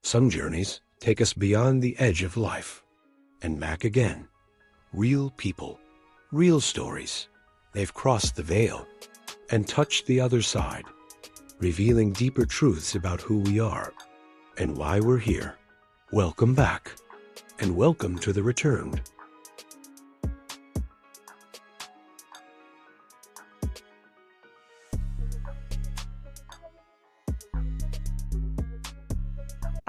Some journeys take us beyond the edge of life and back again. Real people, real stories. They've crossed the veil and touched the other side, revealing deeper truths about who we are and why we're here. Welcome back, and welcome to The Returned.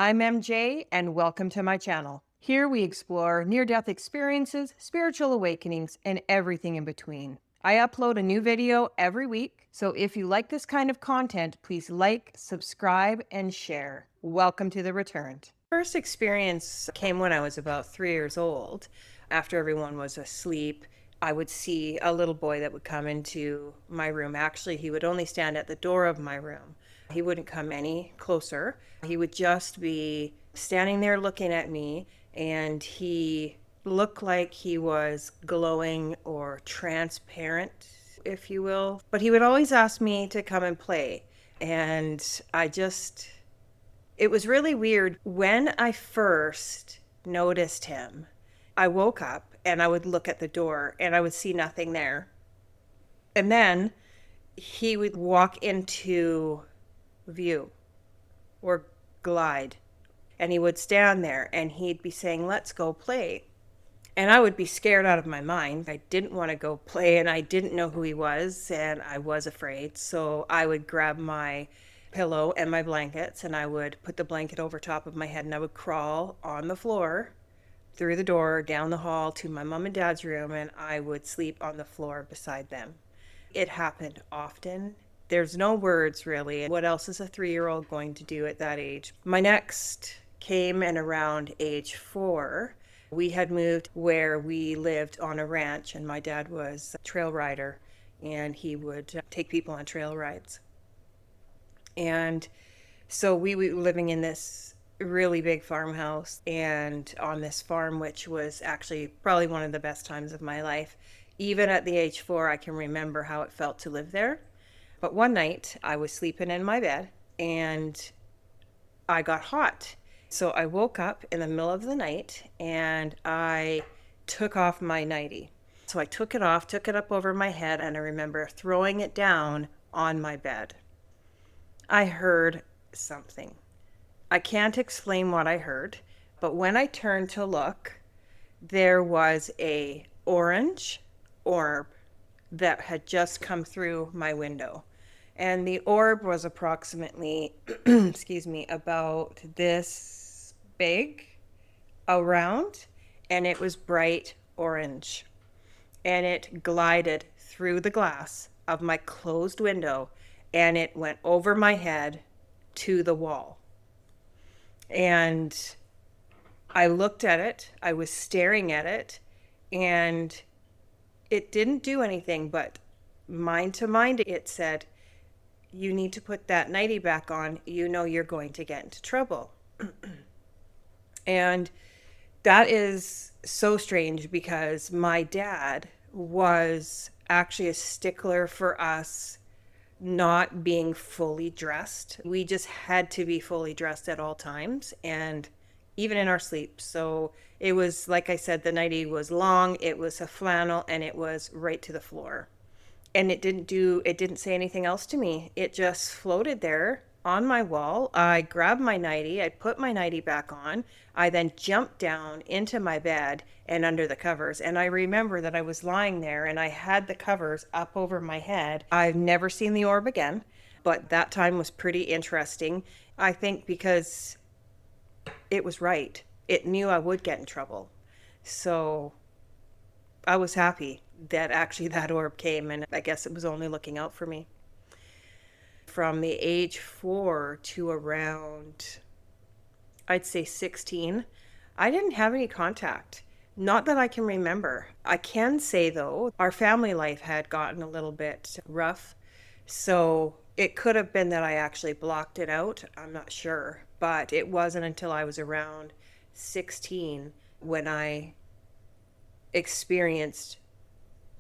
I'm MJ, and welcome to my channel. Here we explore near-death experiences, spiritual awakenings, and everything in between. I upload a new video every week, so if you like this kind of content, please like, subscribe, and share. Welcome to The Returned. First experience came when I was about 3 years old. After everyone was asleep, I would see a little boy that would come into my room. Actually, he would only stand at the door of my room. He wouldn't come any closer. He would just be standing there looking at me, and he looked like he was glowing or transparent, if you will. But he would always ask me to come and play. And it was really weird. When I first noticed him, I woke up and I would look at the door and I would see nothing there. And then he would walk into view or glide, and he would stand there and he'd be saying, "Let's go play." And I would be scared out of my mind. I didn't want to go play, and I didn't know who he was, and I was afraid. So I would grab my pillow and my blankets, and I would put the blanket over top of my head, and I would crawl on the floor through the door down the hall to my mom and dad's room, and I would sleep on the floor beside them. It happened often. There's no words, really. What else is a 3-year-old going to do at that age? My next came in around age 4. We had moved where we lived on a ranch, and my dad was a trail rider, and he would take people on trail rides. And so we were living in this really big farmhouse, and on this farm, which was actually probably one of the best times of my life. Even at the age 4, I can remember how it felt to live there. But one night I was sleeping in my bed and I got hot. So I woke up in the middle of the night and I took off my nightie. So I took it off, took it up over my head, and I remember throwing it down on my bed. I heard something. I can't explain what I heard, but when I turned to look, there was a orange orb that had just come through my window. And the orb was approximately, about this big around, and it was bright orange. And it glided through the glass of my closed window, and it went over my head to the wall. And I looked at it, I was staring at it, and it didn't do anything, but mind to mind, it said, "You need to put that nightie back on. You know you're going to get into trouble." And that is so strange because my dad was actually a stickler for us not being fully dressed. We just had to be fully dressed at all times, and even in our sleep. So it was, like I said, the nightie was long, it was a flannel, and it was right to the floor. And it didn't say anything else to me. It just floated there on my wall. I grabbed my nightie, I put my nightie back on. I then jumped down into my bed and under the covers. And I remember that I was lying there and I had the covers up over my head. I've never seen the orb again, but that time was pretty interesting. I think because it was right. It knew I would get in trouble. So I was happy that actually that orb came, and I guess it was only looking out for me. From the age 4 to around, I'd say 16, I didn't have any contact. Not that I can remember. I can say, though, our family life had gotten a little bit rough, so it could have been that I actually blocked it out. I'm not sure, but it wasn't until I was around 16 when I experienced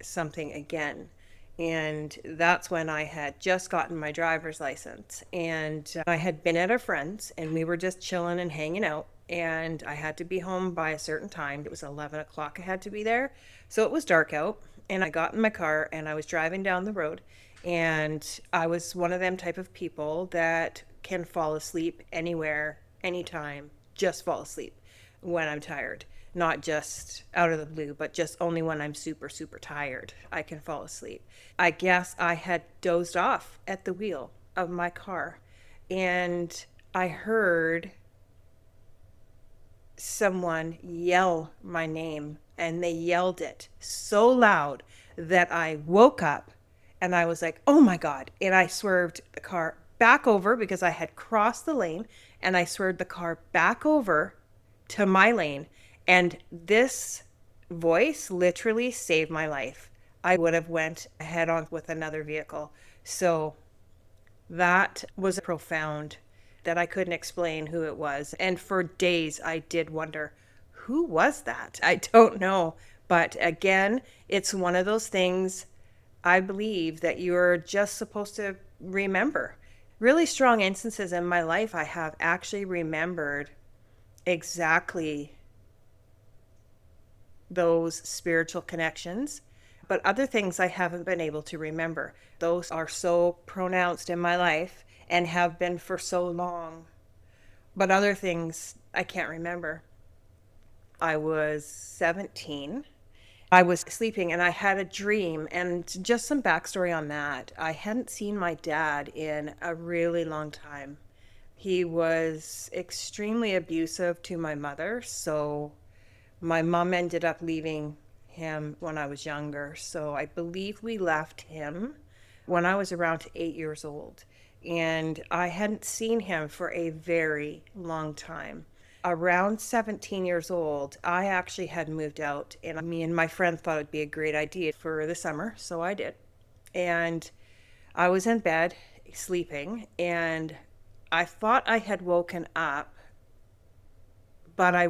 something again. And that's when I had just gotten my driver's license. And I had been at a friend's and we were just chilling and hanging out. And I had to be home by a certain time. It was 11 o'clock I had to be there. So it was dark out. And I got in my car and I was driving down the road. And I was one of them type of people that can fall asleep anywhere, anytime, just fall asleep when I'm tired. Not just out of the blue, but just only when I'm super, super tired, I can fall asleep. I guess I had dozed off at the wheel of my car and I heard someone yell my name, and they yelled it so loud that I woke up and I was like, oh my God. And I swerved the car back over because I had crossed the lane, and I swerved the car back over to my lane. And this voice literally saved my life. I would have went head on with another vehicle. So that was profound, that I couldn't explain who it was. And for days I did wonder, who was that? I don't know. But again, it's one of those things I believe that you're just supposed to remember. Really strong instances in my life, I have actually remembered exactly those spiritual connections, but other things I haven't been able to remember. Those are so pronounced in my life and have been for so long, but other things I can't remember. I was 17. I was sleeping and I had a dream, and just some backstory on that. I hadn't seen my dad in a really long time. He was extremely abusive to my mother, so my mom ended up leaving him when I was younger. So I believe we left him when I was around 8 years old. And I hadn't seen him for a very long time. Around 17 years old, I actually had moved out, and me and my friend thought it'd be a great idea for the summer. So I did. And I was in bed sleeping, and I thought I had woken up, but I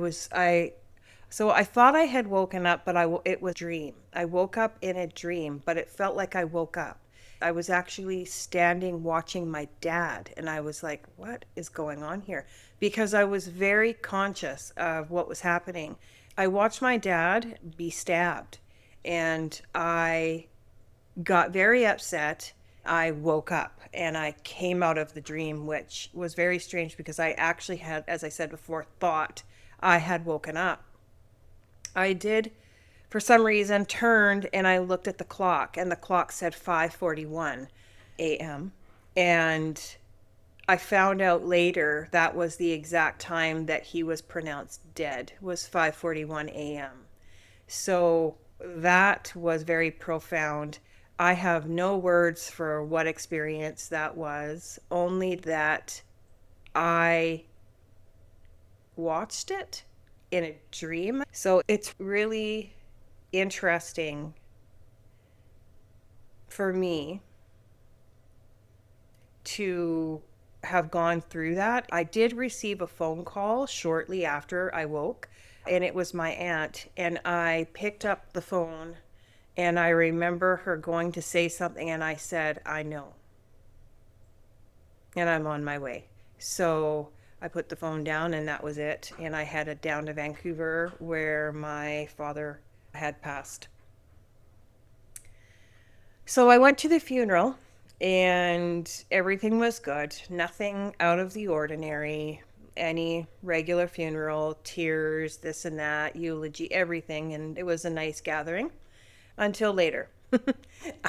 thought I had woken up, but it was a dream. I woke up in a dream, but it felt like I woke up. I was actually standing watching my dad, and I was like, what is going on here? Because I was very conscious of what was happening. I watched my dad be stabbed, and I got very upset. I woke up and I came out of the dream, which was very strange because I actually had, as I said before, thought I had woken up. I did, for some reason, turned and I looked at the clock, and the clock said 5:41 a.m. And I found out later that was the exact time that he was pronounced dead, was 5:41 a.m. So that was very profound. I have no words for what experience that was, only that I watched it in a dream. So it's really interesting for me to have gone through that. I did receive a phone call shortly after I woke, and it was my aunt, and I picked up the phone, and I remember her going to say something, and I said, I know, and I'm on my way. So I put the phone down, and that was it. And I headed down to Vancouver where my father had passed. So I went to the funeral, and everything was good. Nothing out of the ordinary. Any regular funeral, tears, this and that, eulogy, everything. And it was a nice gathering until later.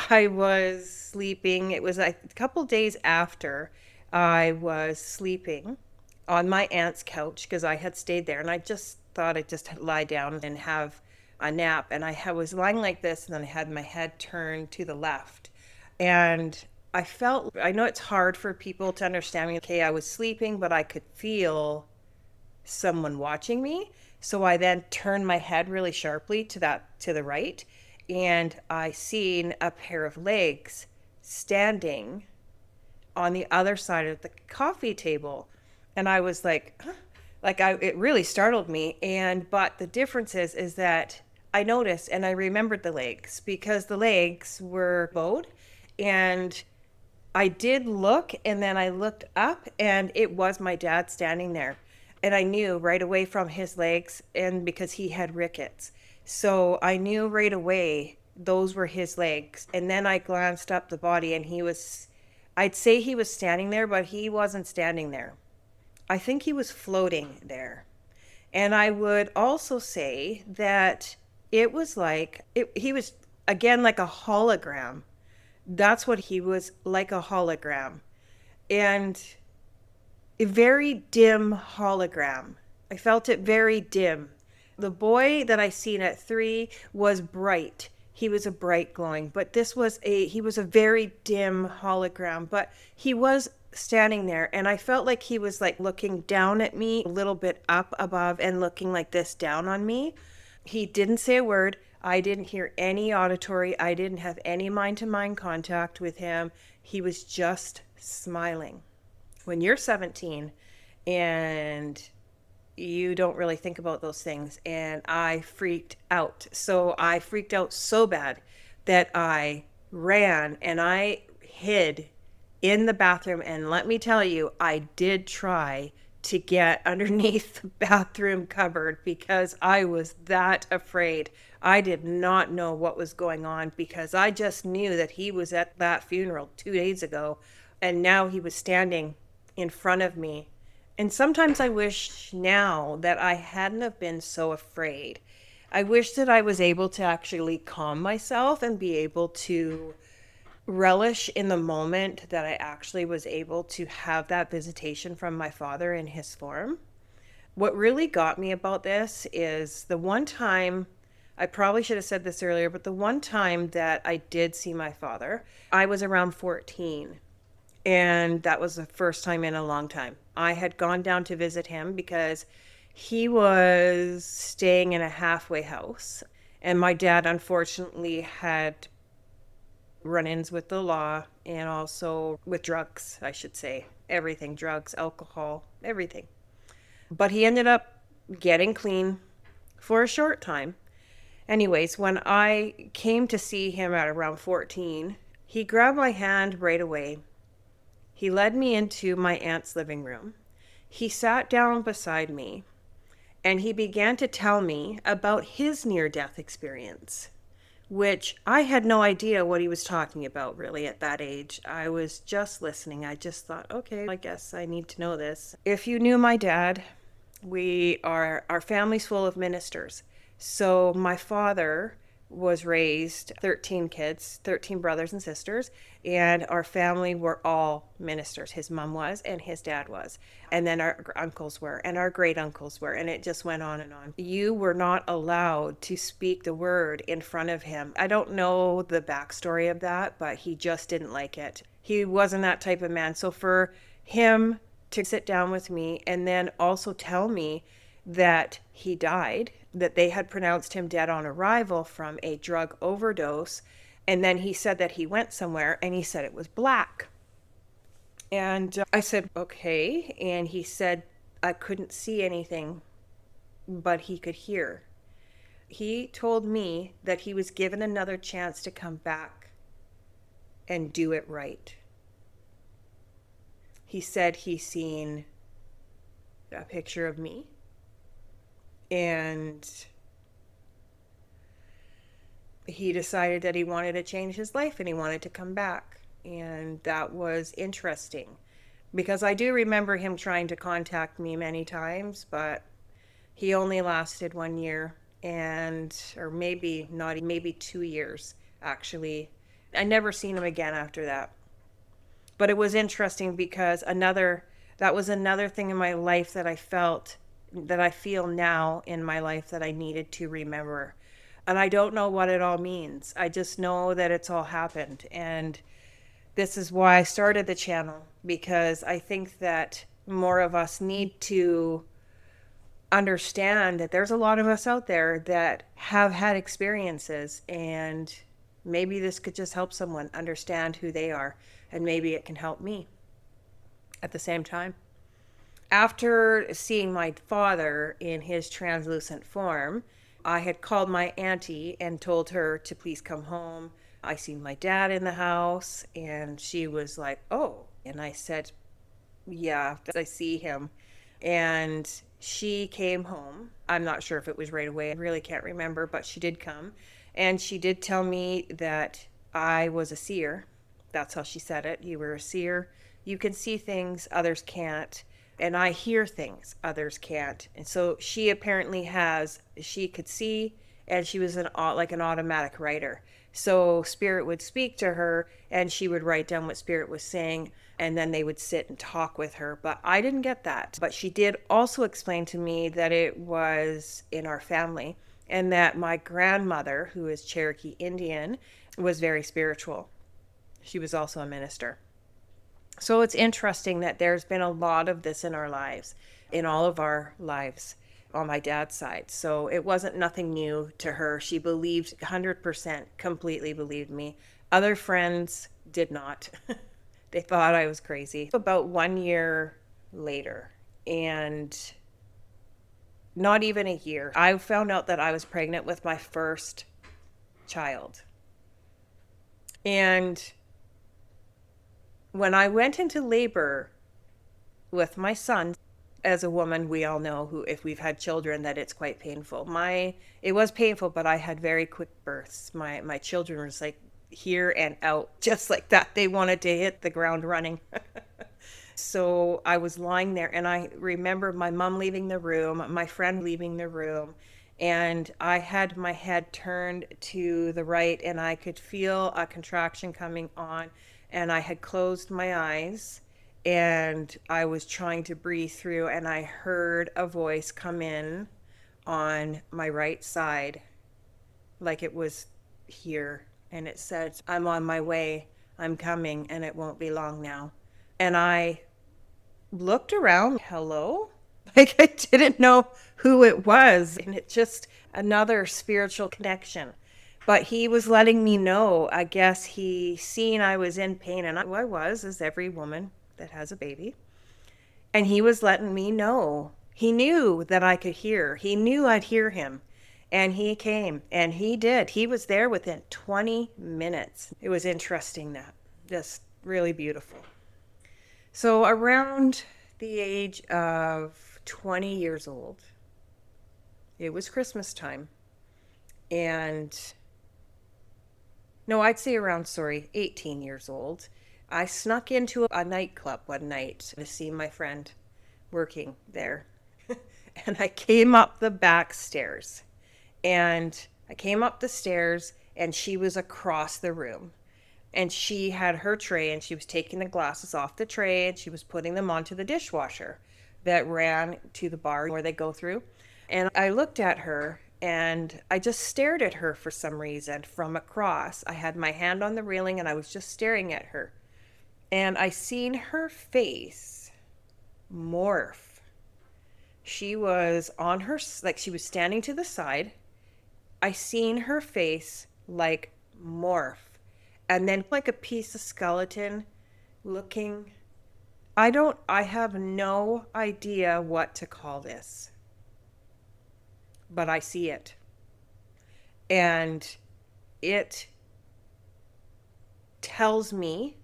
I was sleeping. It was a couple days after I was sleeping on my aunt's couch because I had stayed there, and I just thought I'd just lie down and have a nap. And was lying like this, and then I had my head turned to the left. And I know it's hard for people to understand me. Okay, I was sleeping, but I could feel someone watching me. So I then turned my head really sharply to the right, and I seen a pair of legs standing on the other side of the coffee table. And I was like, huh? It really startled me. But the difference is that I noticed and I remembered the legs because the legs were bowed, and I did look, and then I looked up and it was my dad standing there. And I knew right away from his legs, and because he had rickets. So I knew right away those were his legs. And then I glanced up the body and I'd say he was standing there, but he wasn't standing there. I think he was floating there. And I would also say that he was again like a hologram. That's what he was, like a hologram. And a very dim hologram. I felt it very dim. The boy that I seen at 3 was bright. He was a bright glowing, but he was a very dim hologram, but he was standing there, and I felt like he was like looking down at me, a little bit up above and looking like this down on me. He didn't say a word. I didn't hear any auditory. I didn't have any mind to mind contact with him. He was just smiling. When you're 17 and you don't really think about those things, and I freaked out. So I freaked out so bad that I ran and I hid in the bathroom. And let me tell you, I did try to get underneath the bathroom cupboard because I was that afraid. I did not know what was going on because I just knew that he was at that funeral 2 days ago, and now he was standing in front of me. And sometimes I wish now that I hadn't have been so afraid. I wish that I was able to actually calm myself and be able to relish in the moment that I actually was able to have that visitation from my father in his form. What really got me about this is the one time, I probably should have said this earlier, but the one time that I did see my father, I was around 14. And that was the first time in a long time. I had gone down to visit him because he was staying in a halfway house. And my dad, unfortunately, had run-ins with the law and also with drugs, I should say. Everything, drugs, alcohol, everything. But he ended up getting clean for a short time. Anyways, when I came to see him at around 14, he grabbed my hand right away. He led me into my aunt's living room. He sat down beside me and he began to tell me about his near-death experience, which I had no idea what he was talking about really at that age. I was just listening. I just thought, okay, I guess I need to know this. If you knew my dad, our family's full of ministers. So my father was raised 13 kids, 13 brothers and sisters, and our family were all ministers. His mom was, and his dad was, and then our uncles were, and our great uncles were, and it just went on and on. You were not allowed to speak the word in front of him. I don't know the backstory of that, but he just didn't like it. He wasn't that type of man. So for him to sit down with me and then also tell me that he died, that they had pronounced him dead on arrival from a drug overdose. And then he said that he went somewhere and he said it was black. And I said, okay. And he said, I couldn't see anything, but he could hear. He told me that he was given another chance to come back and do it right. He said he seen a picture of me, and he decided that he wanted to change his life and he wanted to come back. And that was interesting because I do remember him trying to contact me many times, but he only lasted 1 year, or maybe not, maybe 2 years actually. I never seen him again after that. But it was interesting because that was another thing in my life that I feel now in my life that I needed to remember. And I don't know what it all means. I just know that it's all happened. And this is why I started the channel, because I think that more of us need to understand that there's a lot of us out there that have had experiences, and maybe this could just help someone understand who they are, and maybe it can help me at the same time. After seeing my father in his translucent form, I had called my auntie and told her to please come home. I seen my dad in the house, and she was like, "Oh." And I said, "Yeah, I see him." And she came home. I'm not sure if it was right away. I really can't remember, but she did come. And she did tell me that I was a seer. That's how she said it. You were a seer. You can see things others can't. And I hear things others can't. And so she apparently she could see, and she was like an automatic writer. So spirit would speak to her, and she would write down what spirit was saying, and then they would sit and talk with her. But I didn't get that. But she did also explain to me that it was in our family, and that my grandmother, who is Cherokee Indian, was very spiritual. She was also a minister. So it's interesting that there's been a lot of this in our lives, in all of our lives on my dad's side. So it wasn't nothing new to her. She believed 100%, completely believed me. Other friends did not. They thought I was crazy. About 1 year later, and not even a year, I found out that I was pregnant with my first child. And when I went into labor with my son, as a woman, we all know who, if we've had children, that it's quite painful. It was painful, but I had very quick births. My children was like here and out, just like that. They wanted to hit the ground running. So I was lying there, and I remember my mom leaving the room, my friend leaving the room, and I had my head turned to the right, and I could feel a contraction coming on, and I had closed my eyes, and I was trying to breathe through, and I heard a voice come in on my right side, like it was here, and it said, "I'm on my way, I'm coming, and it won't be long now." And I looked around, hello? Like I didn't know who it was. And it just another spiritual connection. But he was letting me know, I guess he seen I was in pain, and I was, as every woman that has a baby. And he was letting me know. He knew that I could hear. He knew I'd hear him. And he came, and he did. He was there within 20 minutes. It was interesting, that. Just really beautiful. So around the age of 20 years old, it was Christmas time. And no, I'd say around, 18 years old, I snuck into a nightclub one night to see my friend working there. And I came up the back stairs. And I came up the stairs, and she was across the room. And she had her tray, and she was taking the glasses off the tray, and she was putting them onto the dishwasher that ran to the bar where they go through. And I looked at her, and I just stared at her for some reason from across. I had my hand on the railing, and I was just staring at her. And I seen her face morph. She was on her, like she was standing to the side. I seen her face like morph. And then like a piece of skeleton looking. I have no idea what to call this. But I see it. And it tells me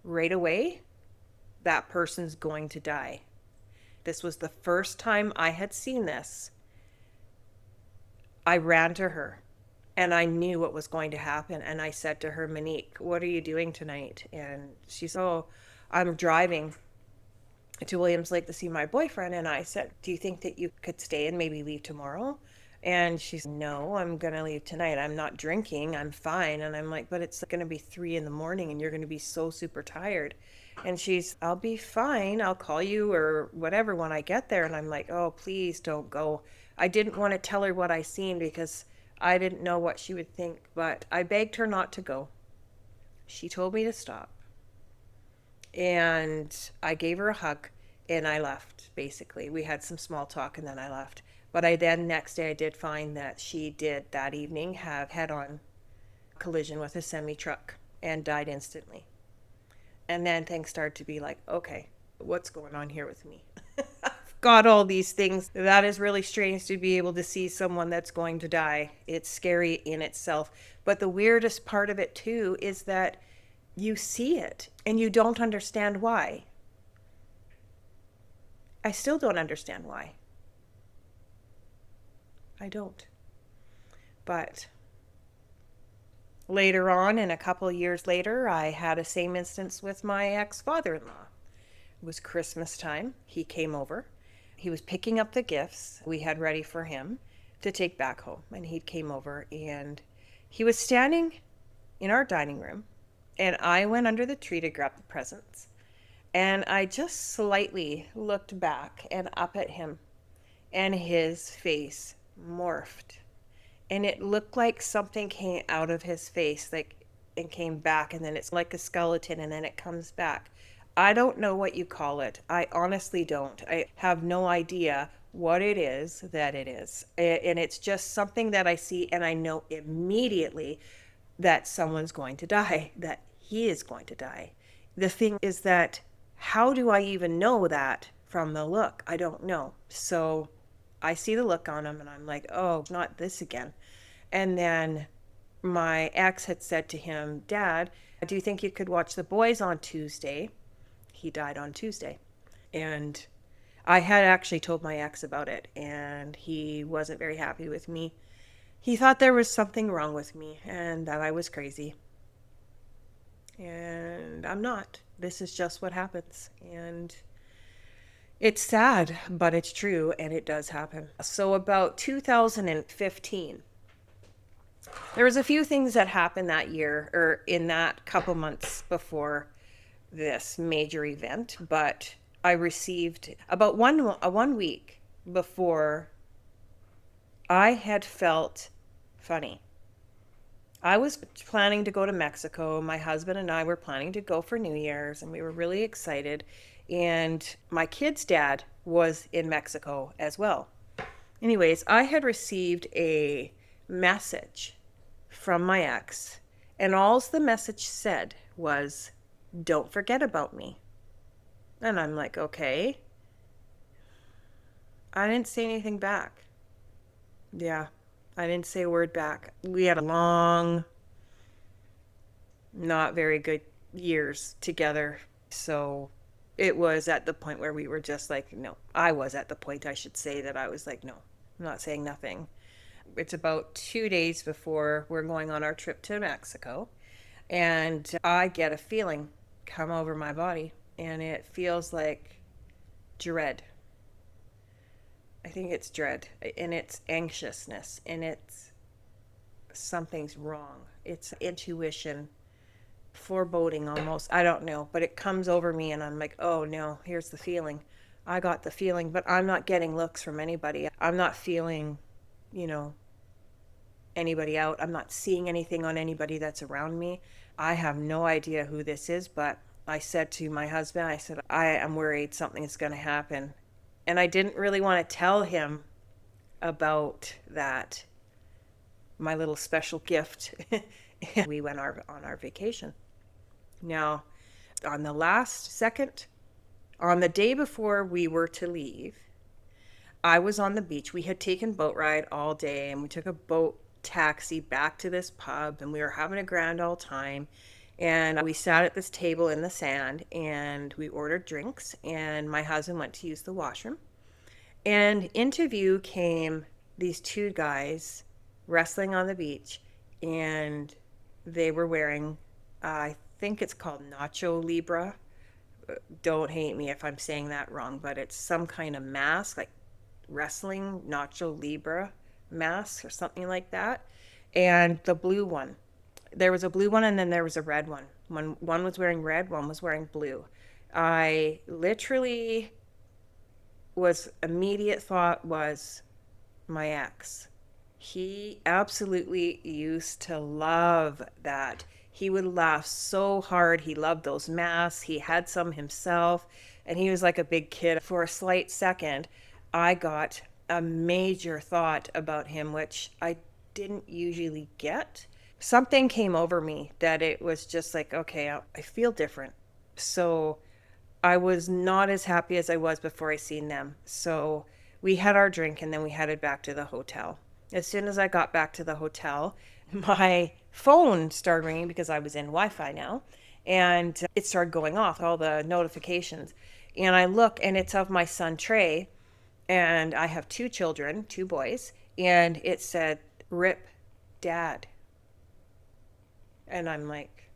right away that person's going to die. This was the first time I had seen this. I ran to her, and I knew what was going to happen. And I said to her, "Monique, what are you doing tonight?" And she said, "Oh, I'm driving to Williams Lake to see my boyfriend." And I said, "Do you think that you could stay and maybe leave tomorrow?" And she's, "No, I'm going to leave tonight. I'm not drinking. I'm fine." And I'm like, "But it's going to be 3 a.m, and you're going to be so super tired." And she's, "I'll be fine. I'll call you or whatever when I get there." And I'm like, "Oh, please don't go." I didn't want to tell her what I seen because I didn't know what she would think, but I begged her not to go. She told me to stop. And I gave her a hug, and I left, basically. We had some small talk, and then I left. But next day I did find that she did that evening have head-on collision with a semi-truck and died instantly. And then things started to be like, okay, what's going on here with me? got all these things. That is really strange to be able to see someone that's going to die. It's scary in itself. But the weirdest part of it too is that you see it and you don't understand why. I still don't understand why. I don't. But later on, and a couple of years later, I had a same instance with my ex-father-in-law. It was Christmas time. He came over. He was picking up the gifts we had ready for him to take back home. And he came over and he was standing in our dining room. And I went under the tree to grab the presents. And I just slightly looked back and up at him. And his face morphed. And it looked like something came out of his face, like, and came back. And then it's like a skeleton and then it comes back. I don't know what you call it. I honestly don't. I have no idea what it is that it is. And it's just something that I see and I know immediately that someone's going to die, that he is going to die. The thing is that how do I even know that from the look? I don't know. So I see the look on him and I'm like, oh, not this again. And then my ex had said to him, Dad, do you think you could watch the boys on Tuesday? He died on Tuesday. And I had actually told my ex about it and he wasn't very happy with me. He thought there was something wrong with me and that I was crazy. And I'm not. This is just what happens. And it's sad, but it's true and it does happen. So about 2015, there was a few things that happened that year or in that couple months before this major event, but I received about one week before I had felt funny. I was planning to go to Mexico. My husband and I were planning to go for New Year's and we were really excited. And my kid's dad was in Mexico as well. Anyways, I had received a message from my ex and all the message said was, don't forget about me. And I'm like, okay. I didn't say anything back. Yeah, I didn't say a word back. We had a long, not very good years together. So it was at the point where we were just like, no. I was at the point, I should say, that I was like, no, I'm not saying nothing. It's about 2 days before we're going on our trip to Mexico. And I get a feeling come over my body and it feels like dread. I think it's dread and it's anxiousness and it's something's wrong. It's intuition, foreboding almost. I don't know, but it comes over me and I'm like, oh no, here's the feeling. I got the feeling, but I'm not getting looks from anybody. I'm not feeling, anybody out. I'm not seeing anything on anybody that's around me. I have no idea who this is, but I said to my husband, I said, I am worried something is going to happen. And I didn't really want to tell him about that, my little special gift. We went on our vacation. Now, on the last second, on the day before we were to leave, I was on the beach. We had taken boat ride all day and we took a boat taxi back to this pub and we were having a grand old time. And we sat at this table in the sand and we ordered drinks and my husband went to use the washroom. And into view came these two guys wrestling on the beach and they were wearing, I think it's called Nacho Libre. Don't hate me if I'm saying that wrong, but it's some kind of mask, like wrestling Nacho Libre mask or something like that. And the blue one. There was a blue one and then there was a red one. One was wearing red, one was wearing blue. I literally immediate thought was my ex. He absolutely used to love that. He would laugh so hard. He loved those masks. He had some himself and he was like a big kid. For a slight second, I got a major thought about him, which I didn't usually get. Something came over me that it was just like, okay, I feel different. So I was not as happy as I was before I seen them. So we had our drink and then we headed back to the hotel. As soon as I got back to the hotel, my phone started ringing because I was in Wi-Fi now, and it started going off, all the notifications. And I look and it's of my son Trey, and I have two children, two boys, and it said, "Rip Dad." And I'm like,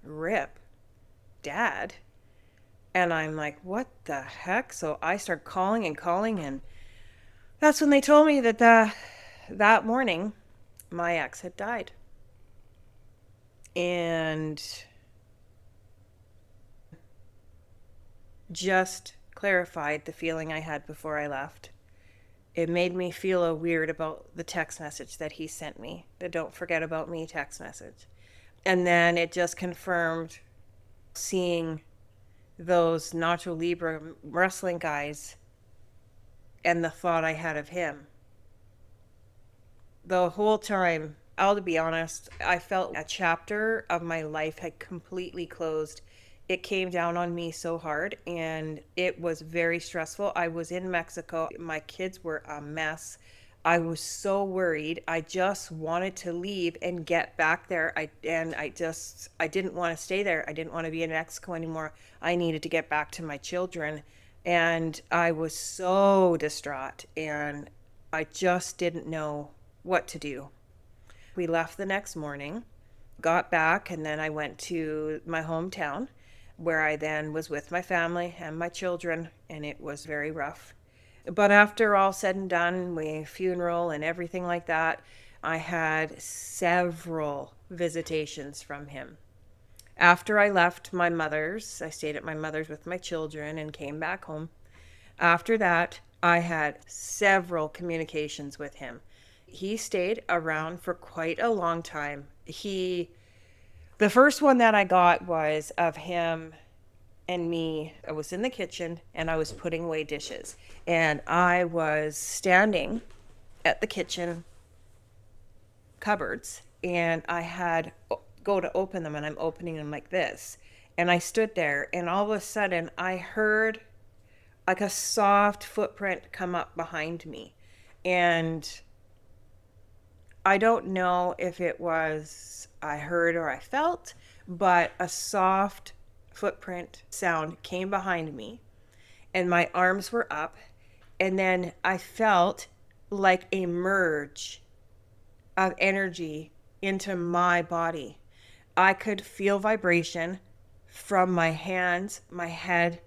"Rip Dad?" And I'm like, "What the heck?" So I start calling and calling, and that's when they told me that that morning my ex had died. And just clarified the feeling I had before I left. It made me feel a weird about the text message that he sent me, the "don't forget about me" text message. And then it just confirmed seeing those Nacho Libre wrestling guys and the thought I had of him. The whole time, I'll be honest, I felt a chapter of my life had completely closed. It came down on me so hard and it was very stressful. I was in Mexico. My kids were a mess. I was so worried. I just wanted to leave and get back there. I didn't want to stay there. I didn't want to be in Mexico anymore. I needed to get back to my children. And I was so distraught and I just didn't know what to do. We left the next morning, got back, and then I went to my hometown where I then was with my family and my children, and it was very rough. But after all said and done, we funeral and everything like that, I had several visitations from him. After I left my mother's, I stayed at my mother's with my children and came back home. After that, I had several communications with him. He stayed around for quite a long time. The first one that I got was of him and me. I was in the kitchen and I was putting away dishes. And I was standing at the kitchen cupboards and I had go to open them and I'm opening them like this. And I stood there and all of a sudden I heard like a soft footprint come up behind me. And I don't know if it was I heard or I felt, but a soft footprint sound came behind me and my arms were up. And then I felt like a merge of energy into my body. I could feel vibration from my hands, my head,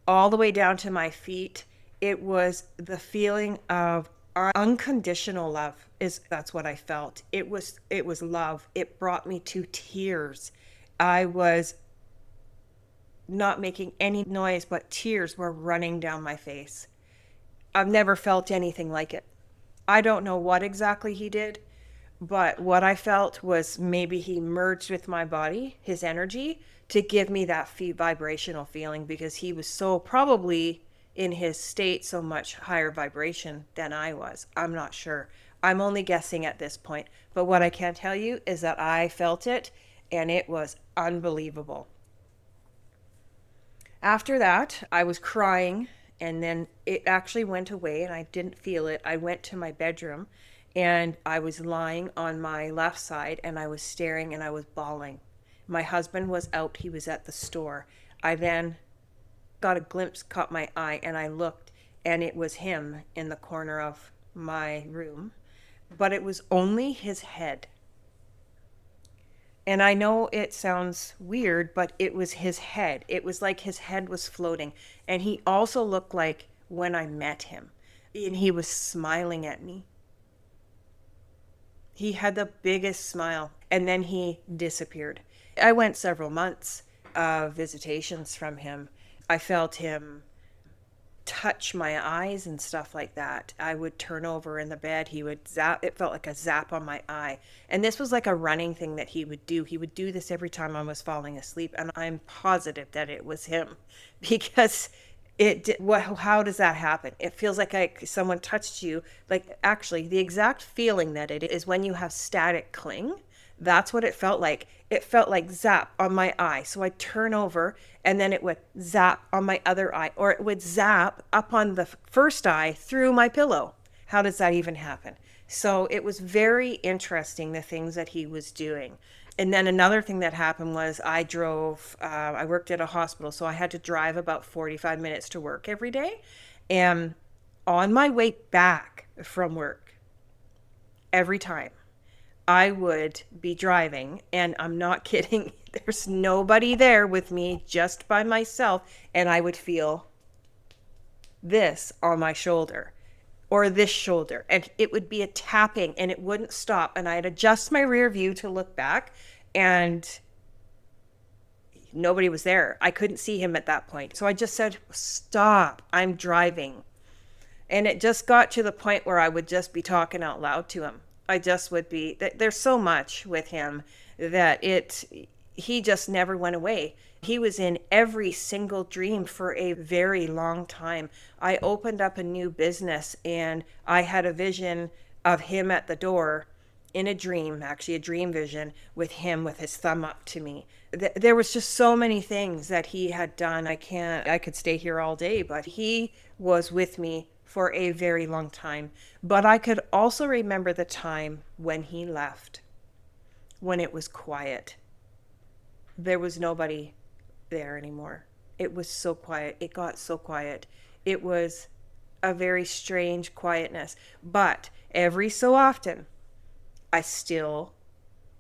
all the way down to my feet. It was the feeling of unconditional love. That's what I felt. It was love. It brought me to tears. I was not making any noise, but tears were running down my face. I've never felt anything like it. I don't know what exactly he did, but what I felt was maybe he merged with my body, his energy, to give me that vibrational feeling because he was so probably in his state so much higher vibration than I was. I'm not sure. I'm only guessing at this point. But what I can tell you is that I felt it and it was unbelievable. After that, I was crying and then it actually went away and I didn't feel it. I went to my bedroom and I was lying on my left side and I was staring and I was bawling. My husband was out. He was at the store. I then got a glimpse, caught my eye, and I looked and it was him in the corner of my room. But it was only his head. And I know it sounds weird, but it was his head. It was like his head was floating. And he also looked like when I met him. And he was smiling at me. He had the biggest smile. And then he disappeared. I went several months of visitations from him. I felt him touch my eyes and stuff like that. I would turn over in the bed. He would zap. It felt like a zap on my eye. And this was like a running thing that he would do. He would do this every time I was falling asleep. And I'm positive that it was him because how does that happen? It feels like someone touched you. Like actually the exact feeling that it is when you have static cling. That's what it felt like. It felt like zap on my eye. So I'd turn over and then it would zap on my other eye, or it would zap up on the first eye through my pillow. How does that even happen? So it was very interesting, the things that he was doing. And then another thing that happened was I worked at a hospital, so I had to drive about 45 minutes to work every day. And on my way back from work, every time, I would be driving, and I'm not kidding, there's nobody there with me, just by myself, and I would feel this on my shoulder or this shoulder, and it would be a tapping and it wouldn't stop. And I'd adjust my rear view to look back, and nobody was there. I couldn't see him at that point. So I just said, stop, I'm driving. And it just got to the point where I would just be talking out loud to him. I just would be, there's so much with him that he just never went away. He was in every single dream for a very long time. I opened up a new business and I had a vision of him at the door in a dream, actually a dream vision with him with his thumb up to me. There was just so many things that he had done. I could stay here all day, but he was with me for a very long time. But I could also remember the time when he left, when it was quiet. There was nobody there anymore. It was so quiet. It got so quiet. It was a very strange quietness. But every so often, I still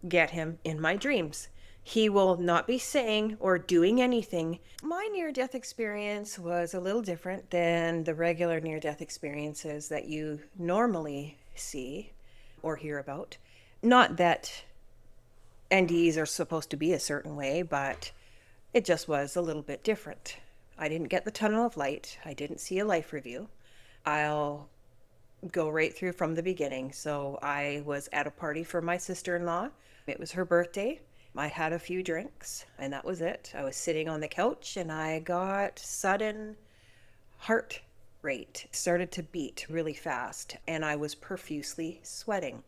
get him in my dreams. He will not be saying or doing anything. My near-death experience was a little different than the regular near-death experiences that you normally see or hear about. Not that NDEs are supposed to be a certain way, but it just was a little bit different. I didn't get the tunnel of light. I didn't see a life review. I'll go right through from the beginning. So I was at a party for my sister-in-law. It was her birthday. I had a few drinks and that was it. I was sitting on the couch and I got sudden heart rate. It started to beat really fast and I was profusely sweating.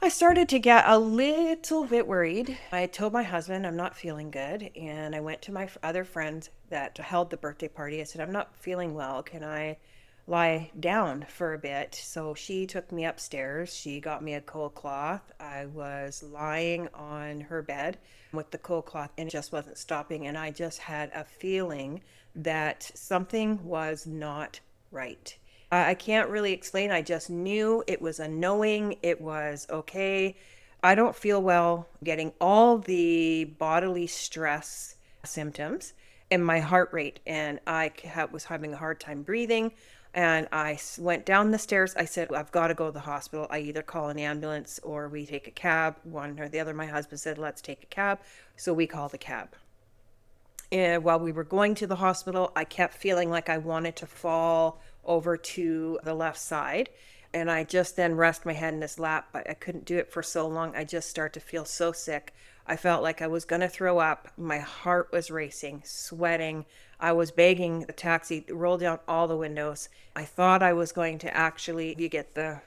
I started to get a little bit worried. I told my husband I'm not feeling good, and I went to my other friend that held the birthday party. I said, I'm not feeling well. Can I lie down for a bit? So she took me upstairs. She got me a cold cloth. I was lying on her bed with the cold cloth and it just wasn't stopping. And I just had a feeling that something was not right. I can't really explain. I just knew it was a knowing. It was okay. I don't feel well, getting all the bodily stress symptoms and my heart rate. And I was having a hard time breathing. And I went down the stairs. I said, I've got to go to the hospital. I either call an ambulance or we take a cab, one or the other. My husband said, let's take a cab. So we called a cab. And while we were going to the hospital, I kept feeling like I wanted to fall over to the left side. And I just then rest my head in his lap, but I couldn't do it for so long. I just started to feel so sick. I felt like I was going to throw up. My heart was racing, sweating. I was begging the taxi to roll down all the windows. I thought I was going to actually, you get the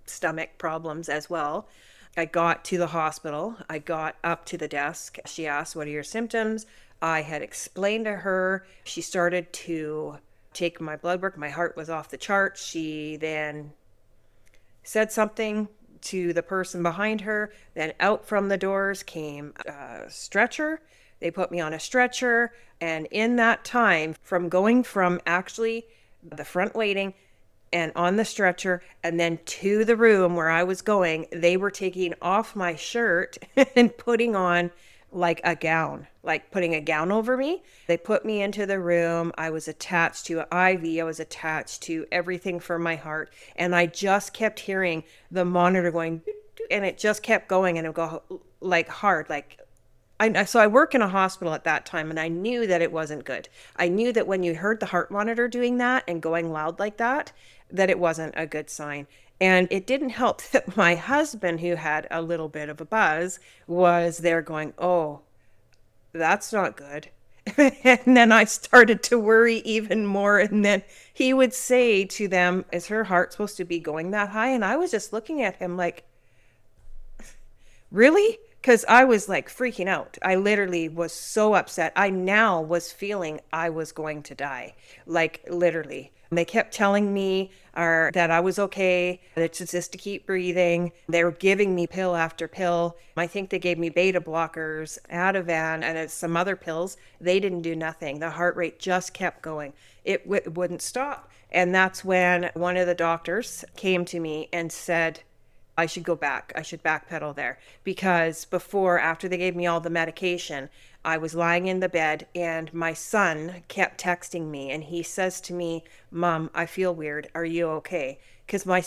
stomach problems as well. I got to the hospital. I got up to the desk. She asked, what are your symptoms? I had explained to her. She started to take my blood work. My heart was off the chart. She then said something to the person behind her. Then out from the doors came a stretcher. They put me on a stretcher. And in that time, from going from actually the front waiting and on the stretcher and then to the room where I was going, they were taking off my shirt and putting on like a gown, like putting a gown over me. They put me into the room. I was attached to an IV. I was attached to everything for my heart. And I just kept hearing the monitor going, and it just kept going and it would go like hard, like so I work in a hospital at that time and I knew that it wasn't good. I knew that when you heard the heart monitor doing that and going loud like that it wasn't a good sign. And it didn't help that my husband, who had a little bit of a buzz, was there going, oh, that's not good. And then I started to worry even more. And then he would say to them, is her heart supposed to be going that high? And I was just looking at him like, Really? Because I was like freaking out. I literally was so upset. I now was feeling I was going to die. Like literally. They kept telling me that I was okay, that it's just to keep breathing. They were giving me pill after pill. I think they gave me beta blockers, Ativan, and some other pills. They didn't do nothing. The heart rate just kept going. It wouldn't stop. And that's when one of the doctors came to me and said, I should go back. I should backpedal there. Because after they gave me all the medication, I was lying in the bed and my son kept texting me and he says to me, Mom, I feel weird. Are you okay? Because my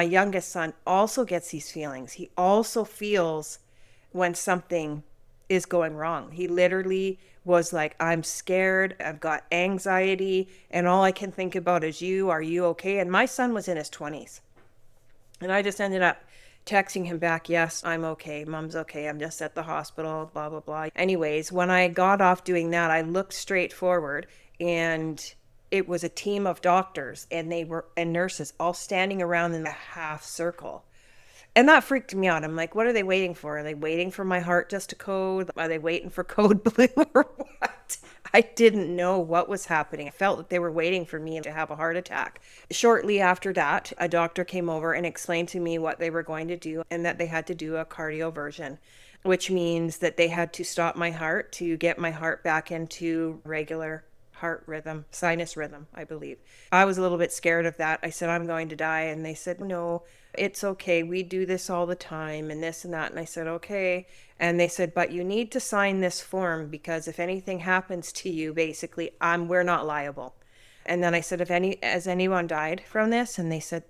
youngest son also gets these feelings. He also feels when something is going wrong. He literally was like, I'm scared. I've got anxiety. And all I can think about is you. Are you okay? And my son was in his 20s. And I just ended up texting him back, yes, I'm okay. Mom's okay. I'm just at the hospital, blah, blah, blah. Anyways, when I got off doing that, I looked straight forward and it was a team of doctors and nurses all standing around in a half circle. And that freaked me out. I'm like, what are they waiting for? Are they waiting for my heart just to code? Are they waiting for code blue or what? I didn't know what was happening. I felt that they were waiting for me to have a heart attack. Shortly after that, a doctor came over and explained to me what they were going to do and that they had to do a cardioversion, which means that they had to stop my heart to get my heart back into regular heart rhythm, sinus rhythm, I believe. I was a little bit scared of that. I said, I'm going to die. And they said, no, it's okay. We do this all the time and this and that. And I said, okay. And they said, but you need to sign this form because if anything happens to you, basically, we're not liable. And then I said, has anyone died from this? And they said,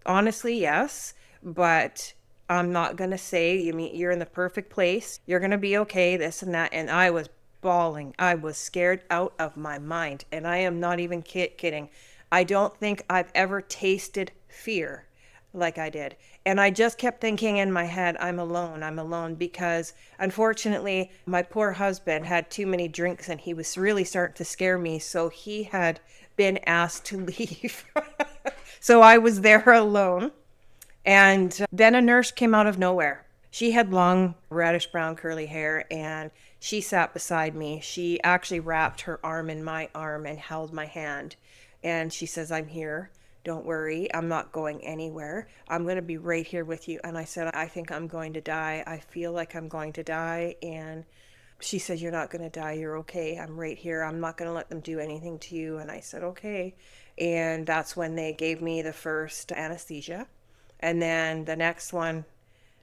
honestly, yes, but I'm not going to say, you mean you're in the perfect place. You're going to be okay, this and that. And I was bawling. I was scared out of my mind. And I am not even kidding. I don't think I've ever tasted fear like I did. And I just kept thinking in my head, I'm alone, because unfortunately, my poor husband had too many drinks and he was really starting to scare me. So he had been asked to leave. So I was there alone. And then a nurse came out of nowhere. She had long reddish brown curly hair and she sat beside me. She actually wrapped her arm in my arm and held my hand. And she says, I'm here. Don't worry. I'm not going anywhere. I'm going to be right here with you. And I said, I think I'm going to die. I feel like I'm going to die. And she said, you're not going to die. You're okay. I'm right here. I'm not going to let them do anything to you. And I said, okay. And that's when they gave me the first anesthesia. And then the next one,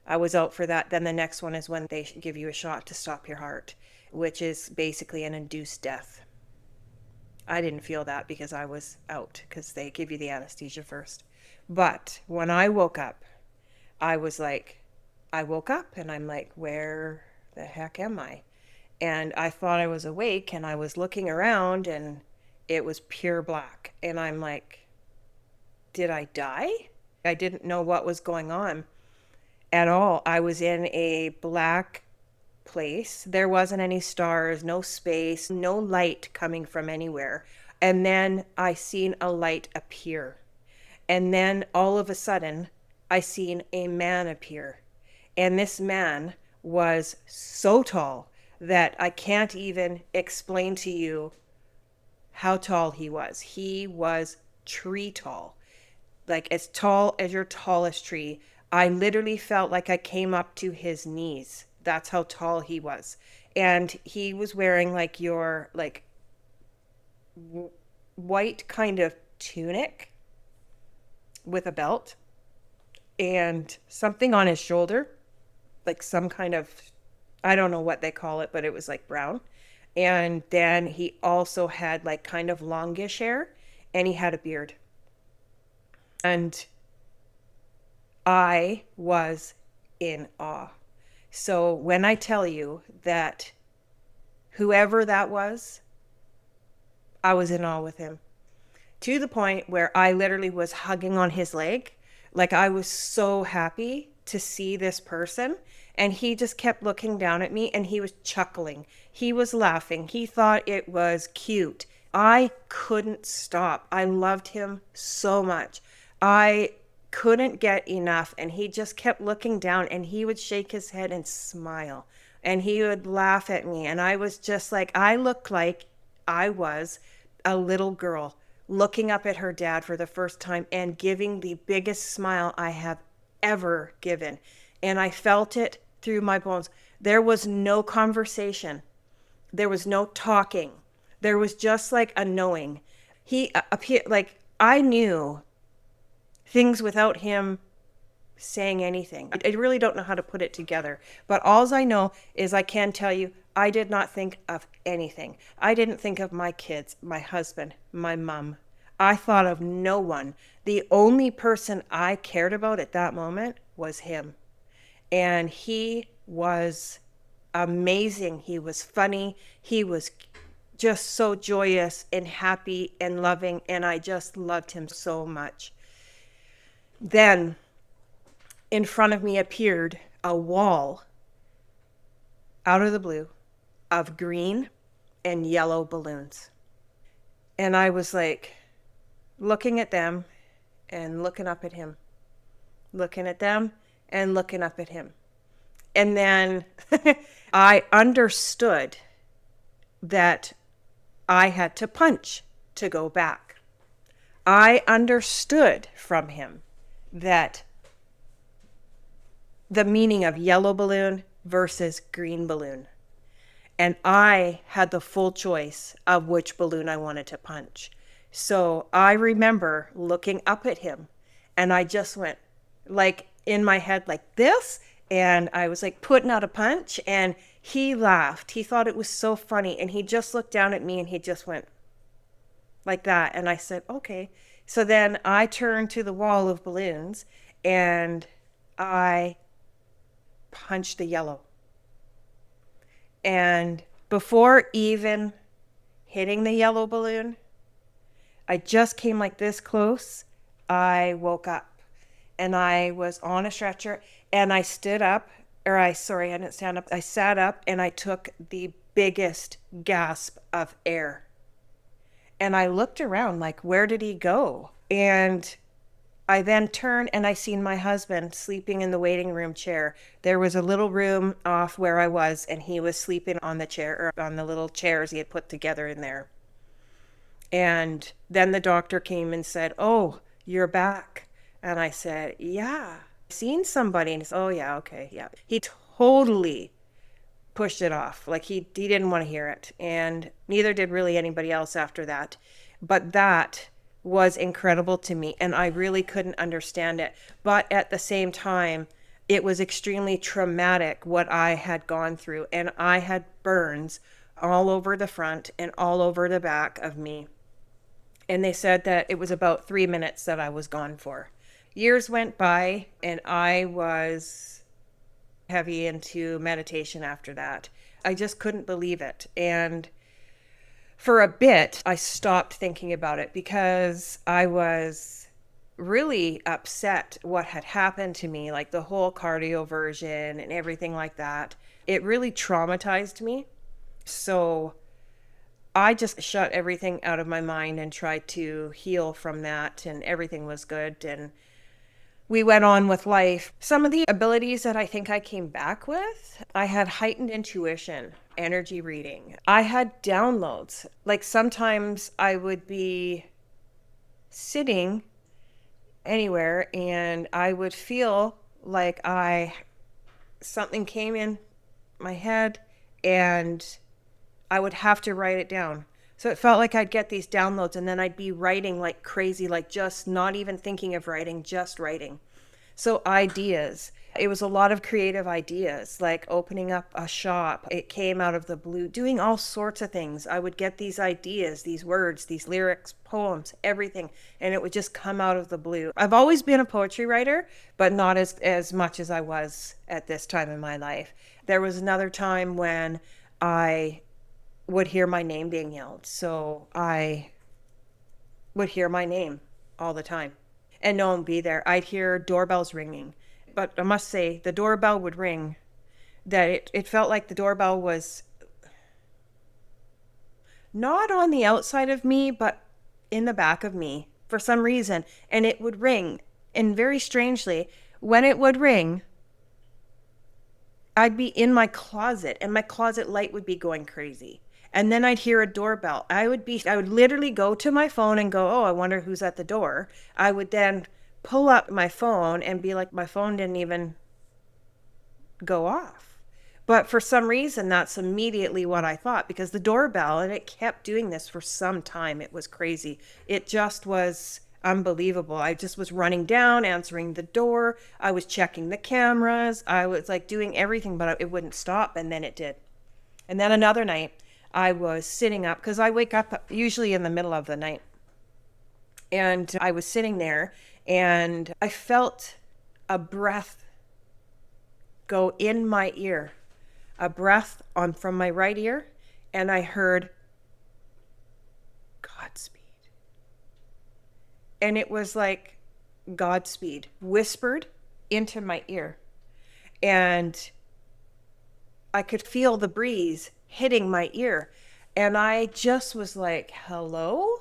I was out for that. Then the next one is when they give you a shot to stop your heart, which is basically an induced death. I didn't feel that because I was out because they give you the anesthesia first. But when I woke up, I woke up and I'm like, where the heck am I? And I thought I was awake and I was looking around and it was pure black. And I'm like, did I die? I didn't know what was going on at all. I was in a black place. There wasn't any stars, no space, no light coming from anywhere. And then I seen a light appear. And then all of a sudden, I seen a man appear. And this man was so tall that I can't even explain to you how tall he was. He was tree tall, like as tall as your tallest tree. I literally felt like I came up to his knees. That's how tall he was. And he was wearing like your white kind of tunic with a belt and something on his shoulder, like some kind of, I don't know what they call it, but it was like brown. And then he also had like kind of longish hair and he had a beard. And I was in awe. So when I tell you that whoever that was, I was in awe with him to the point where I literally was hugging on his leg. Like I was so happy to see this person. And he just kept looking down at me and he was chuckling. He was laughing. He thought it was cute. I couldn't stop. I loved him so much. I couldn't get enough, and he just kept looking down, and he would shake his head and smile, and he would laugh at me, and I was just like, I looked like I was a little girl looking up at her dad for the first time and giving the biggest smile I have ever given. And I felt it through my bones. There was no conversation. There was no talking. There was just like a knowing. He appeared like I knew things without him saying anything. I really don't know how to put it together. But all I know is I can tell you, I did not think of anything. I didn't think of my kids, my husband, my mom. I thought of no one. The only person I cared about at that moment was him. And he was amazing. He was funny. He was just so joyous and happy and loving. And I just loved him so much. Then in front of me appeared a wall out of the blue of green and yellow balloons. And I was like looking at them and looking up at him, looking at them and looking up at him. And then I understood that I had to punch to go back. I understood from him that the meaning of yellow balloon versus green balloon. And I had the full choice of which balloon I wanted to punch. So I remember looking up at him and I just went like in my head like this. And I was like putting out a punch and he laughed. He thought it was so funny. And he just looked down at me and he just went like that. And I said, okay. So then I turned to the wall of balloons and I punched the yellow. And before even hitting the yellow balloon, I just came like this close. I woke up and I was on a stretcher and I stood up, I didn't stand up. I sat up and I took the biggest gasp of air. And I looked around like, where did he go? And I then turned and I seen my husband sleeping in the waiting room chair. There was a little room off where I was and he was sleeping on the chair, or on the little chairs he had put together in there. And then the doctor came and said, oh, you're back. And I said, yeah, seen somebody. And he said, oh yeah, okay, yeah. He totally pushed it off. Like he didn't want to hear it. And neither did really anybody else after that. But that was incredible to me. And I really couldn't understand it. But at the same time, it was extremely traumatic what I had gone through. And I had burns all over the front and all over the back of me. And they said that it was about 3 minutes that I was gone for. Years went by and I was heavy into meditation after that. I just couldn't believe it. And for a bit, I stopped thinking about it because I was really upset what had happened to me, like the whole cardioversion and everything like that. It really traumatized me. So I just shut everything out of my mind and tried to heal from that, and everything was good. And we went on with life. Some of the abilities that I think I came back with, I had heightened intuition, energy reading. I had downloads. Like sometimes I would be sitting anywhere and I would feel like something came in my head and I would have to write it down. So it felt like I'd get these downloads and then I'd be writing like crazy, like just not even thinking of writing, just writing. So ideas. It was a lot of creative ideas, like opening up a shop. It came out of the blue, doing all sorts of things. I would get these ideas, these words, these lyrics, poems, everything, and it would just come out of the blue. I've always been a poetry writer, but not as much as I was at this time in my life. There was another time when I would hear my name being yelled. So I would hear my name all the time and no one would be there. I'd hear doorbells ringing. But I must say, the doorbell would ring, that it felt like the doorbell was not on the outside of me, but in the back of me for some reason. And it would ring And very strangely, when it would ring, I'd be in my closet and my closet light would be going crazy. And then I'd hear a doorbell. I would literally go to my phone and go, oh, I wonder who's at the door. I would then pull up my phone and be like, my phone didn't even go off. But for some reason, that's immediately what I thought, because the doorbell, and it kept doing this for some time. It was crazy. It just was unbelievable. I just was running down, answering the door. I was checking the cameras. I was like doing everything, but it wouldn't stop. And then it did. And then another night, I was sitting up, because I wake up usually in the middle of the night. And I was sitting there and I felt a breath go in my ear, a breath on from my right ear, and I heard Godspeed. And it was like Godspeed whispered into my ear. And I could feel the breeze hitting my ear. And I just was like, hello?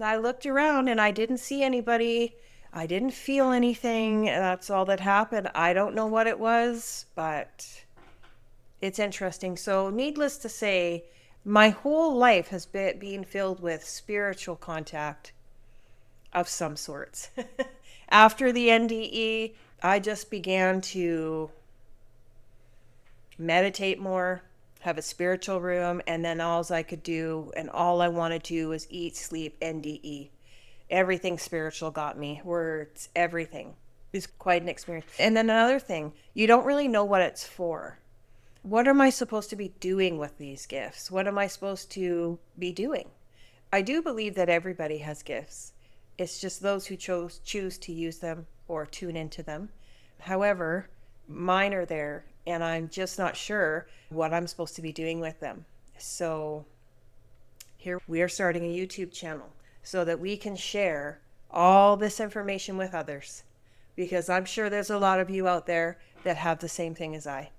I looked around and I didn't see anybody. I didn't feel anything. That's all that happened. I don't know what it was, but it's interesting. So needless to say, my whole life has been filled with spiritual contact of some sorts. After the NDE, I just began to meditate more, have a spiritual room, and then all I could do and all I wanted to do was eat, sleep, NDE. Everything spiritual got me. Words, everything. It was quite an experience. And then another thing, you don't really know what it's for. What am I supposed to be doing with these gifts? What am I supposed to be doing? I do believe that everybody has gifts. It's just those who choose to use them or tune into them. However, mine are there, and I'm just not sure what I'm supposed to be doing with them. So here we are starting a YouTube channel so that we can share all this information with others, because I'm sure there's a lot of you out there that have the same thing as I.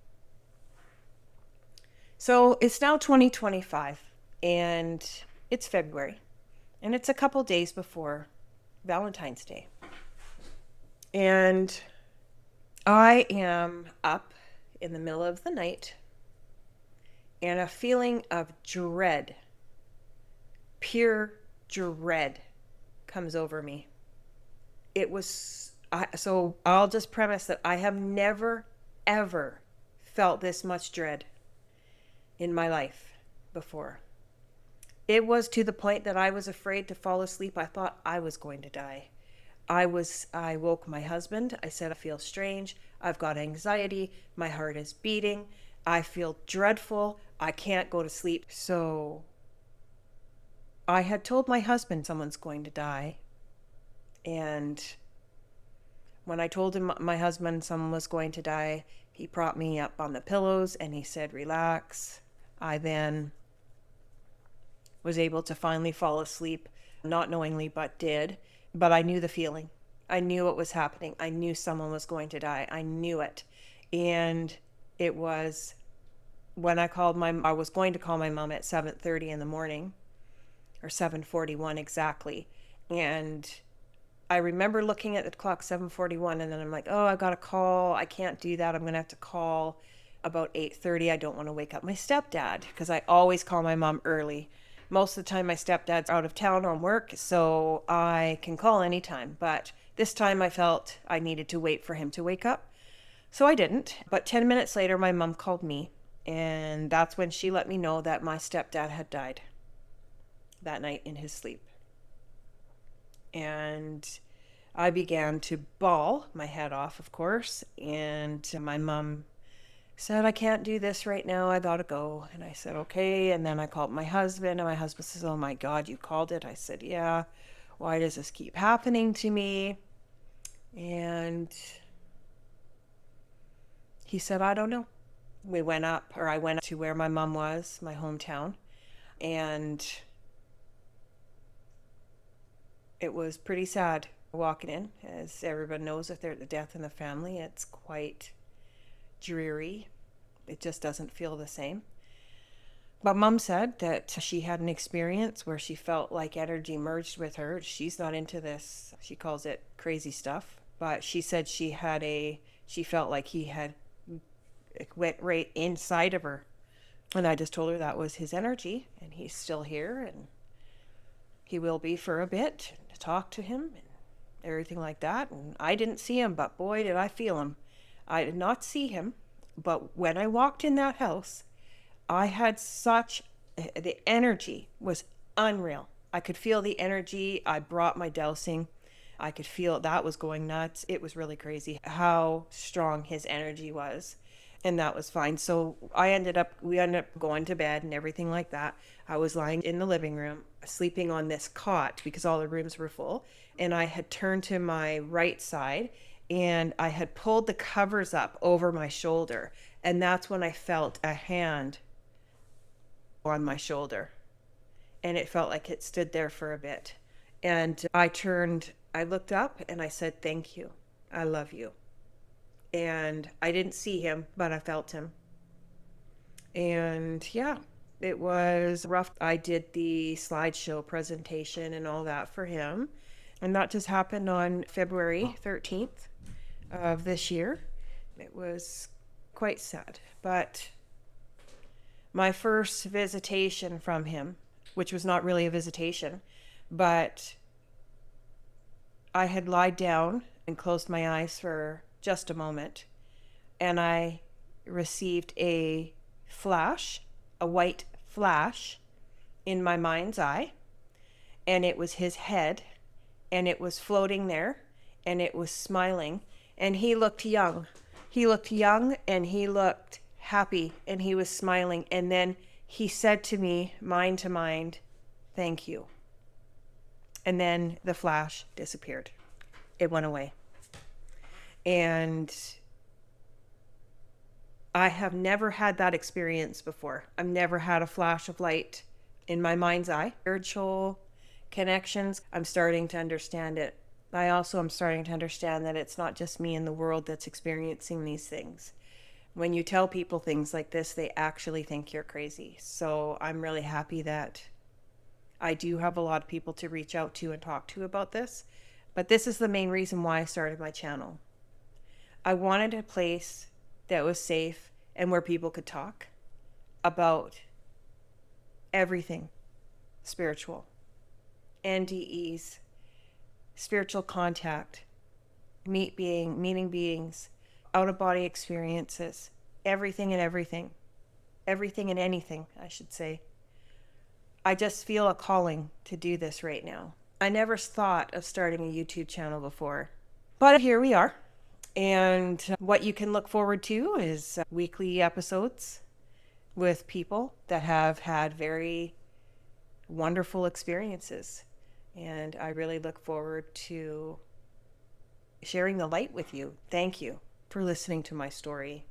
So it's now 2025 and it's February, and it's a couple days before Valentine's Day. And I am up in the middle of the night and a feeling of dread, pure dread, comes over me. It was, so I'll just premise that I have never, ever felt this much dread in my life before. It was to the point that I was afraid to fall asleep. I thought I was going to die. I woke my husband. I said, I feel strange. I've got anxiety. My heart is beating. I feel dreadful. I can't go to sleep. So I had told my husband someone's going to die. And when I told him my husband someone was going to die, he propped me up on the pillows and he said, relax. I then was able to finally fall asleep, not knowingly, but did. But I knew the feeling. I knew what was happening. I knew someone was going to die. I knew it. And it was when I was going to call my mom at 7:30 in the morning, or 7:41 exactly. And I remember looking at the clock, 7:41, and then I'm like, oh, I got a call. I can't do that. I'm going to have to call about 8:30. I don't want to wake up my stepdad, because I always call my mom early. Most of the time my stepdad's out of town on work, so I can call anytime. But this time I felt I needed to wait for him to wake up. So I didn't. But 10 minutes later, my mom called me, and that's when she let me know that my stepdad had died that night in his sleep. And I began to bawl my head off, of course, and my mom said, I can't do this right now. I gotta go. And I said, okay. And then I called my husband, and my husband says, oh my God, you called it? I said, yeah. Why does this keep happening to me? And he said, I don't know. I went up to where my mom was, my hometown, and it was pretty sad walking in. As everyone knows, if there's a death in the family, it's quite dreary. It just doesn't feel the same. But Mom said that she had an experience where she felt like energy merged with her. She's not into this. She calls it crazy stuff. But she said she felt like he had it went right inside of her. And I just told her that was his energy, and he's still here, and he will be for a bit, to talk to him and everything like that. And I didn't see him, but boy, did I feel him. I did not see him, but when I walked in that house, I had the energy was unreal. I could feel the energy. I brought my dowsing. I could feel that was going nuts. It was really crazy how strong his energy was. And that was fine. So we ended up going to bed and everything like that. I was lying in the living room, sleeping on this cot because all the rooms were full. And I had turned to my right side and I had pulled the covers up over my shoulder. And that's when I felt a hand on my shoulder. And it felt like it stood there for a bit. And I looked up and I said, "Thank you. I love you." And I didn't see him, but I felt him. And yeah, it was rough. I did the slideshow presentation and all that for him. And that just happened on February 13th of this year. It was quite sad. But my first visitation from him, which was not really a visitation, but I had lied down and closed my eyes for just a moment, and I received a white flash in my mind's eye, and it was his head, and it was floating there, and it was smiling, and he looked young. He looked young, and he looked happy, and he was smiling, and then he said to me, mind to mind, "Thank you." And then the flash disappeared. It went away. And I have never had that experience before. I've never had a flash of light in my mind's eye. Spiritual connections, I'm starting to understand it. I also am starting to understand that it's not just me in the world that's experiencing these things. When you tell people things like this, they actually think you're crazy. So I'm really happy that I do have a lot of people to reach out to and talk to about this. But this is the main reason why I started my channel. I wanted a place that was safe and where people could talk about everything spiritual, NDEs, spiritual contact, meeting beings, out-of-body experiences, everything and anything, I should say. I just feel a calling to do this right now. I never thought of starting a YouTube channel before, but here we are. And what you can look forward to is weekly episodes with people that have had very wonderful experiences. And I really look forward to sharing the light with you. Thank you for listening to my story.